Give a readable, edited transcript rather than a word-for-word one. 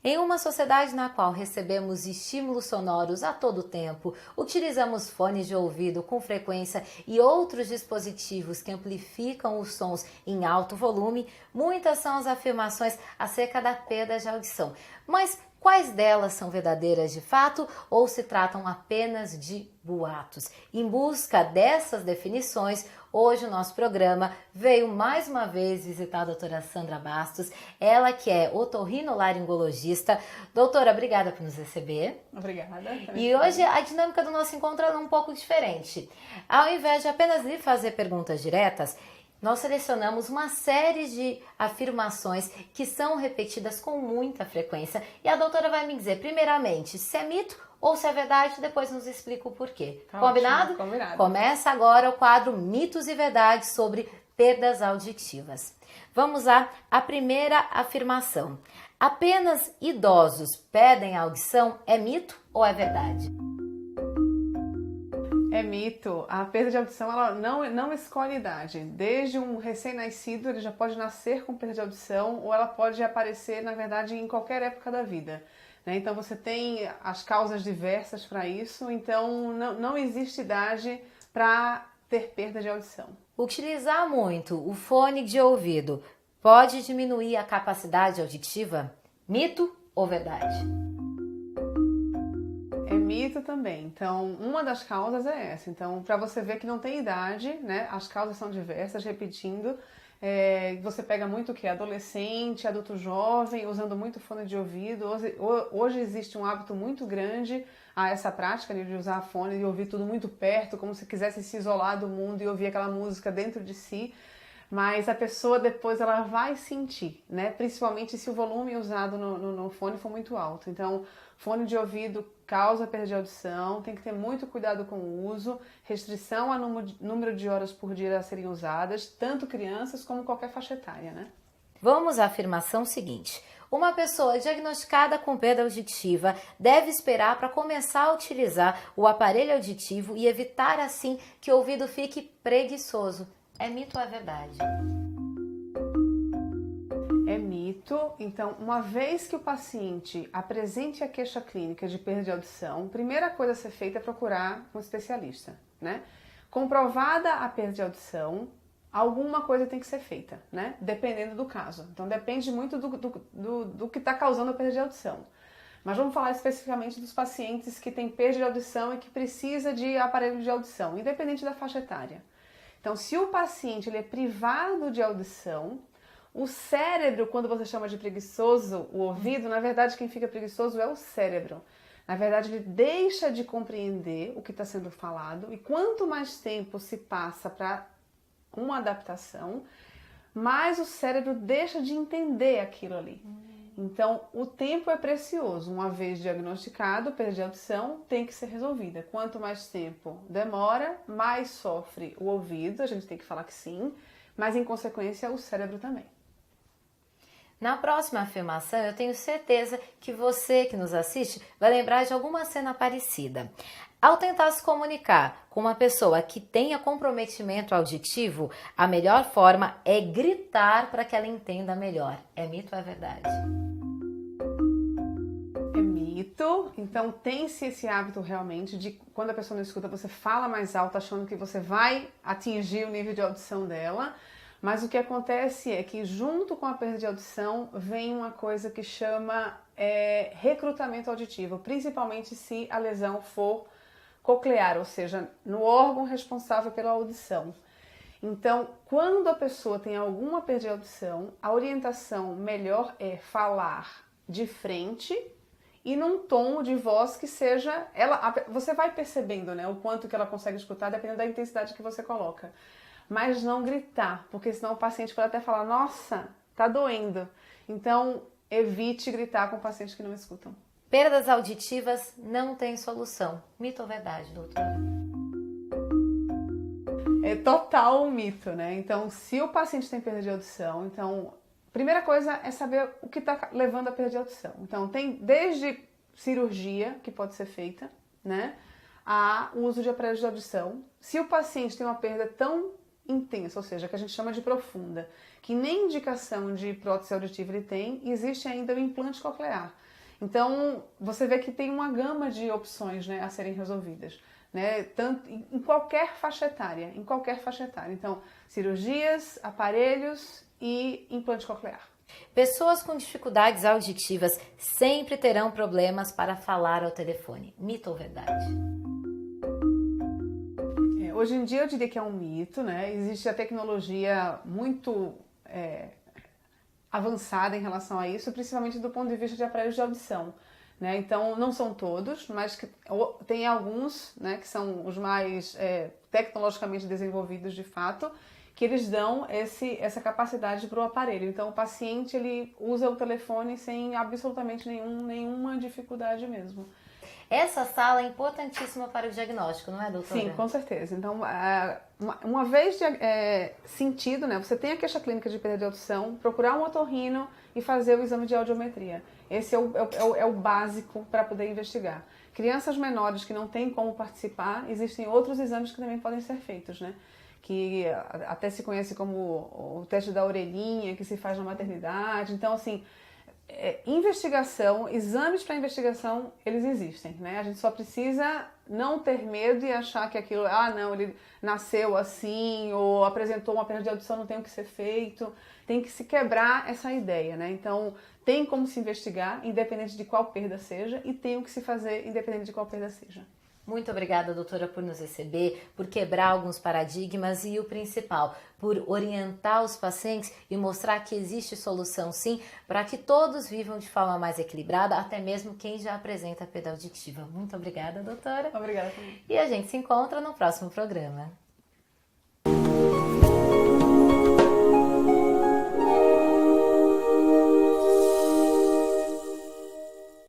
Em uma sociedade na qual recebemos estímulos sonoros a todo tempo, utilizamos fones de ouvido com frequência e outros dispositivos que amplificam os sons em alto volume, muitas são as afirmações acerca da perda de audição. Mas quais delas são verdadeiras de fato ou se tratam apenas de boatos? Em busca dessas definições, hoje o nosso programa veio mais uma vez visitar a doutora Sandra Bastos, ela que é otorrinolaringologista. Doutora, obrigada por nos receber. Obrigada. E hoje a dinâmica do nosso encontro é um pouco diferente. Ao invés de apenas lhe fazer perguntas diretas, nós selecionamos uma série de afirmações que são repetidas com muita frequência e a doutora vai me dizer, primeiramente, se é mito ou se é verdade, depois nos explica o porquê. Tá Combinado? ótimo, combinado. Começa agora o quadro Mitos e Verdades sobre perdas auditivas. Vamos lá, a primeira afirmação. Apenas idosos perdem a audição, é mito ou é verdade? É mito. A perda de audição ela não escolhe idade. Desde um recém-nascido, ele já pode nascer com perda de audição ou ela pode aparecer, na verdade, em qualquer época da vida. Então você tem as causas diversas para isso, então não existe idade para ter perda de audição. Utilizar muito o fone de ouvido pode diminuir a capacidade auditiva? Mito ou verdade? É mito também. Então, uma das causas é essa. Então, para você ver que não tem idade, né? As causas são diversas, repetindo. Você pega muito o que? Adolescente, adulto jovem, usando muito fone de ouvido. Hoje existe um hábito muito grande a essa prática de usar fone e ouvir tudo muito perto, como se quisesse se isolar do mundo e ouvir aquela música dentro de si. Mas a pessoa depois ela vai sentir, né? Principalmente se o volume usado no fone for muito alto. Então, fone de ouvido causa perda de audição, tem que ter muito cuidado com o uso, restrição a número de horas por dia a serem usadas, tanto crianças como qualquer faixa etária, né? Vamos à afirmação seguinte. Uma pessoa diagnosticada com perda auditiva deve esperar para começar a utilizar o aparelho auditivo e evitar assim que o ouvido fique preguiçoso. É mito ou é verdade? É mito. Então, uma vez que o paciente apresente a queixa clínica de perda de audição, a primeira coisa a ser feita é procurar um especialista, né? Comprovada a perda de audição, alguma coisa tem que ser feita, né? Dependendo do caso. Então, depende muito do que está causando a perda de audição. Mas vamos falar especificamente dos pacientes que têm perda de audição e que precisa de aparelho de audição, independente da faixa etária. Então, se o paciente ele é privado de audição, o cérebro, quando você chama de preguiçoso, o ouvido, na verdade quem fica preguiçoso é o cérebro. Na verdade, ele deixa de compreender o que está sendo falado e quanto mais tempo se passa para uma adaptação, mais o cérebro deixa de entender aquilo ali. Então, o tempo é precioso. Uma vez diagnosticado, perda de audição tem que ser resolvida. Quanto mais tempo demora, mais sofre o ouvido, a gente tem que falar que sim, mas em consequência o cérebro também. Na próxima afirmação, eu tenho certeza que você que nos assiste vai lembrar de alguma cena parecida. Ao tentar se comunicar com uma pessoa que tenha comprometimento auditivo, a melhor forma é gritar para que ela entenda melhor. É mito ou é verdade? É mito. Então tem-se esse hábito realmente de quando a pessoa não escuta, você fala mais alto achando que você vai atingir o nível de audição dela. Mas o que acontece é que junto com a perda de audição vem uma coisa que chama recrutamento auditivo, principalmente se a lesão for coclear, ou seja, no órgão responsável pela audição. Então, quando a pessoa tem alguma perda de audição, a orientação melhor é falar de frente e num tom de voz que seja... você vai percebendo, né, o quanto que ela consegue escutar, dependendo da intensidade que você coloca. Mas não gritar, porque senão o paciente pode até falar, nossa, tá doendo. Então, evite gritar com pacientes que não escutam. Perdas auditivas não têm solução. Mito ou verdade, doutora? É total um mito, né? Então, se o paciente tem perda de audição, então, primeira coisa é saber o que está levando à perda de audição. Então, tem desde cirurgia, que pode ser feita, né? A uso de aparelhos de audição. Se o paciente tem uma perda tão intensa, ou seja, que a gente chama de profunda, que nem indicação de prótese auditiva ele tem, existe ainda o implante coclear. Então, você vê que tem uma gama de opções, né, a serem resolvidas, né, tanto em qualquer faixa etária, Então, cirurgias, aparelhos e implante coclear. Pessoas com dificuldades auditivas sempre terão problemas para falar ao telefone. Mito ou verdade? Hoje em dia eu diria que é um mito, né? Existe a tecnologia muito avançada em relação a isso, principalmente do ponto de vista de aparelhos de audição, né? Então, não são todos, mas tem alguns, né, que são os mais tecnologicamente desenvolvidos de fato, que eles dão essa capacidade para o aparelho. Então, o paciente ele usa o telefone sem absolutamente nenhuma dificuldade mesmo. Essa sala é importantíssima para o diagnóstico, não é, doutora? Sim, com certeza. Então, uma vez sentido, né, você tem a queixa clínica de perda de audição, procurar um otorrino e fazer o exame de audiometria. Esse é o básico para poder investigar. Crianças menores que não têm como participar, existem outros exames que também podem ser feitos, né? Que até se conhece como o teste da orelhinha, que se faz na maternidade. Então, assim, investigação, exames para investigação, eles existem, né? A gente só precisa não ter medo e achar que aquilo, não, ele nasceu assim, ou apresentou uma perda de audição, não tem o que ser feito. Tem que se quebrar essa ideia, né? Então, tem como se investigar, independente de qual perda seja, e tem o que se fazer, independente de qual perda seja. Muito obrigada, doutora, por nos receber, por quebrar alguns paradigmas e o principal, por orientar os pacientes e mostrar que existe solução sim, para que todos vivam de forma mais equilibrada, até mesmo quem já apresenta perda auditiva. Muito obrigada, doutora. Obrigada também. E a gente se encontra no próximo programa.